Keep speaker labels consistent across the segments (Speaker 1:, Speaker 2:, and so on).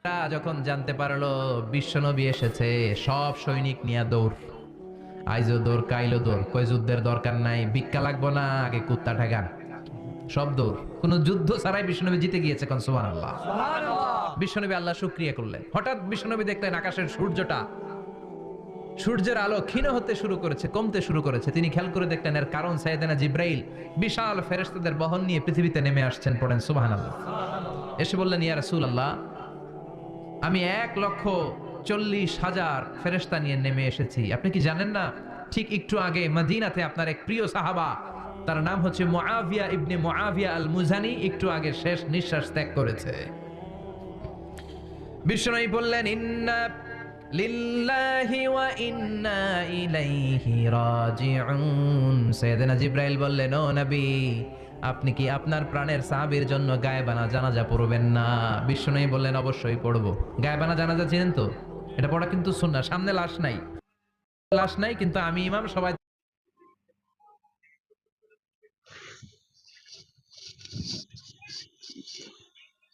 Speaker 1: যখন জানতে পারলো বিশ্বনবী এসেছে, সব সৈনিক নিয়ে দৌড়। আইজো দৌড়, কাইলো দৌড়, কই যুদ্ধের দরকার নাই, ভিক্ষা লাগবো না, আগে কুত্তা ঠেকান। সব দৌড়, কোন যুদ্ধ ছাড়াই বিশ্বনবী জিতে গিয়েছে। কোন সুবহানাল্লাহ। বিশ্বনবী আল্লাহ শুকরিয়া করলেন। হঠাৎ বিশ্বনবী দেখলেন আকাশের সূর্যের আলো ক্ষীণ হতে শুরু করেছে, কমতে শুরু করেছে। তিনি খেয়াল করে দেখলেন এর কারণ সাইয়েদনা জিব্রাইল বিশাল ফেরেশতাদের বহন নিয়ে পৃথিবীতে নেমে আসছেন। পড়েন সুবহানাল্লাহ। এসে বললেন, ইয়া রাসূলুল্লাহ, আমি 1,40,000 ফেরেশতা নিয়ে নেমে এসেছি। আপনি কি জানেন না, ঠিক একটু আগে মদিনাতে আপনার এক প্রিয় সাহাবা, তার নাম হচ্ছে মুআবিয়া ইবনে মুআবিয়া আল মুজানি, একটু আগে শেষ নিঃশ্বাস ত্যাগ করেছে। বিশ্বনবী বললেন, ইন্না লিল্লাহি ওয়া ইন্না ইলাইহি রাজিউন। সাইয়েদনা জিব্রাইল বললেন, ও নবী, আপনি কি আপনার প্রাণের সাহাবীর জন্য গায়েবানা জানাজা পড়বেন না? বিশ্বনবী বললেন, অবশ্যই পড়ব। গায়েবানা জানাজা চিনেন তো? এটা পড়া কিন্তু সুন্নাহ। সামনে লাশ নাই, কিন্তু আমি ইমাম, সবাই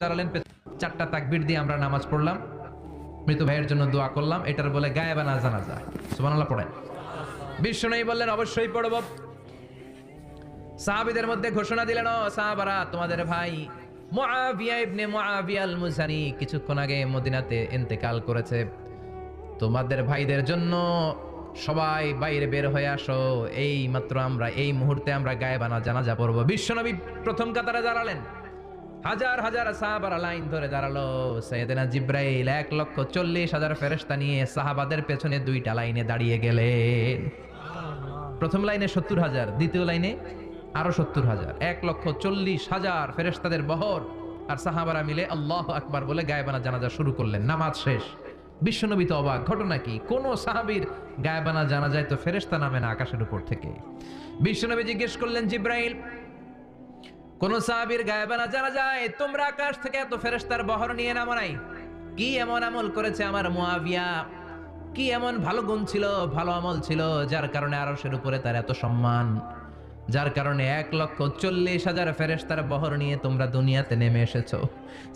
Speaker 1: দাঁড়ালেন। 4টা তাকবীর দিয়ে আমরা নামাজ পড়লাম, মৃত ভাইয়ের জন্য দোয়া করলাম। এটার বলে গায়েবানা জানাজা। সুবহানাল্লাহ পড়েন। বিশ্বনবী বললেন, অবশ্যই পড়ব। সাহাবীদের মধ্যে ঘোষণা দিলেন, ও সাহাবারা, তোমাদের ভাই মুআবিয়া ইবনে মুআবিয়া আল মুজানি কিছুক্ষণ আগে মদিনাতে ইন্তেকাল করেছে। তোমাদের ভাইদের জন্য সবাই বাইরে বের হয়ে আসো, এই মাত্র আমরা এই মুহূর্তে আমরা গায়েবানা জানাজা পড়ব। বিশ্বনবী প্রথম কাতারে দাঁড়ালেন। হাজার হাজার সাহাবারা লাইন ধরে দাঁড়ালো। সাইয়েদনা জিব্রাইল 1,40,000 ফেরেশতা নিয়ে সাহাবাদের পেছনে 2টা লাইনে দাঁড়িয়ে গেলেন। প্রথম লাইনে 70,000, দ্বিতীয় লাইনে আরো 70,000, 1,40,000 ফেরেশতাদের বহর। আর সাহাবারা মিলে আল্লাহু আকবার বলে গায়েবানা জানাজা শুরু করলেন। নামাজ শেষ। বিশ্বনবী তো অবাক, ঘটনা কি? কোন সাহাবীর গায়েবানা জানাজায় তো ফেরেশতা নামে না আকাশের উপর থেকে। বিশ্বনবী জিজ্ঞেস করলেন, জিব্রাইল, কোন সাহাবীর গায়েবানা জানাজায় তোমরা আকাশ থেকে এত ফেরেশতার বহর নিয়ে নামো নাই? কি এমন আমল করেছে আমার মুআবিয়া? কি এমন ভালো গুণ ছিল, ভালো আমল ছিল, যার কারণে আরশের উপরে তার এত সম্মান, যার কারণে 1,40,000 ফেরেশতার বহর নিয়ে তোমরা দুনিয়াতে নেমে এসেছো?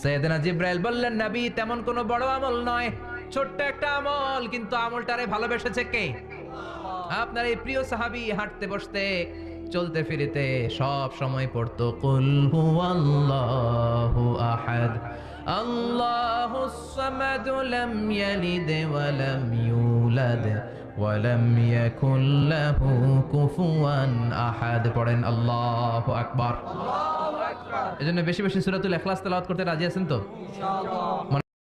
Speaker 1: সাইয়েদনা জিব্রাইল বললেন, নবী, তেমন কোনো বড় আমল নয়, ছোট্ট একটা আমল, কিন্তু আমলটারে ভালোবেসেছে কে? আপনার এই প্রিয় সাহাবী হাঁটতে বসতে চলতে ফিরিতে সব সময় পড়তো, কুল হুয়াল্লাহু আহাদ, আল্লাহুস সামাদ, লাম ইয়ালিদ ওয়া লাম ইউলাদ ওয়া লাম ইয়াকুল লাহু কুফুয়ান আহাদ। পড়েন আল্লাহু আকবার। আল্লাহু আকবার। এজন্য বেশি বেশি সূরাতুল ইখলাস তেলাওয়াত করতে রাজি আছেন তো? ইনশাআল্লাহ।